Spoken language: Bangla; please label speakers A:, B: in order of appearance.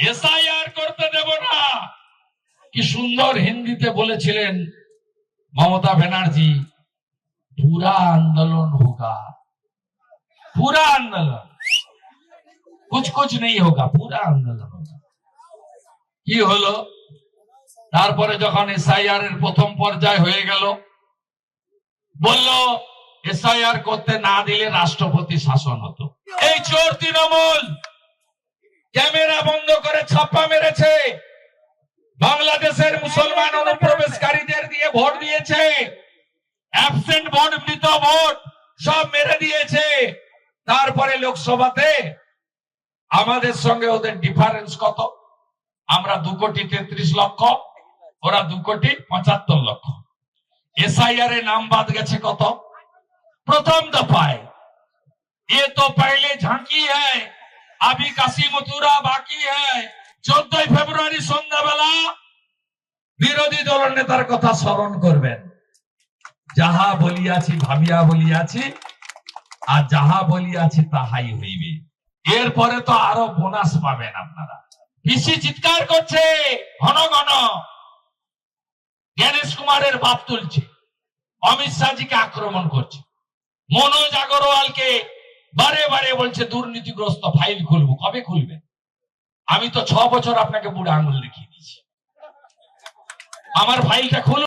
A: এসআইআর করতে দেব না। কি সুন্দর হিন্দিতে বলেছিলেন মমতা ব্যানার্জি, पूरा आंदोलन होगा, पूरा आंदोलन, कुछ कुछ नहीं होगा, पूरा आंदोलन होगा। কি হলো? তারপরে যখন এসআইআর এর প্রথম পর্যায় হয়ে গেল, বলল এসআইআর করতে না দিলে রাষ্ট্রপতি শাসন হতো। এই চোর তৃণমূল ক্যামেরা বন্ধ করে ছাপ্পা মেরেছে, বাংলাদেশের মুসলমান অনুপ্রবেশকারীদের দিয়ে ভোট দিয়েছে, অ্যাবসেন্ট ভোট, মৃত ভোট সব মেরে দিয়েছে। তারপরে লোকসভাতে আমাদের সঙ্গে ওদের ডিফারেন্স কত? আমরা 2,33,00,000, ওরা 2,75,00,000। एसआईआर नाम बात गए कत? प्रथम दफाए। ये तो पहले झांकी है, अभी काशी मथुरा बाकी है। 14 फेब्रुआरी सन्ध्या बेला বিরোধী দল নেতার কথা স্মরণ করবেন। যাহা বলিয়াছি ভাবিয়া বলিয়াছি, আর যাহা বলিয়াছি তাহাই হইবে। এরপরে তো আরো বোনাস পাবেন আপনারা। পিসি চিৎকার করছে ঘন ঘন, জ্ঞানেশ কুমারের বাপ তুলছে, অমিত শাহজিকে আক্রমণ করছে, মনোজ আগরওয়ালকে বারে বারে বলছে দুর্নীতিগ্রস্ত ফাইল খুলবো। কবে খুলবেন? আমি তো 6 বছর আপনাকে বুড়ো আঙুল দেখিয়ে দিয়েছি, আমার ফাইলটা খুলুন।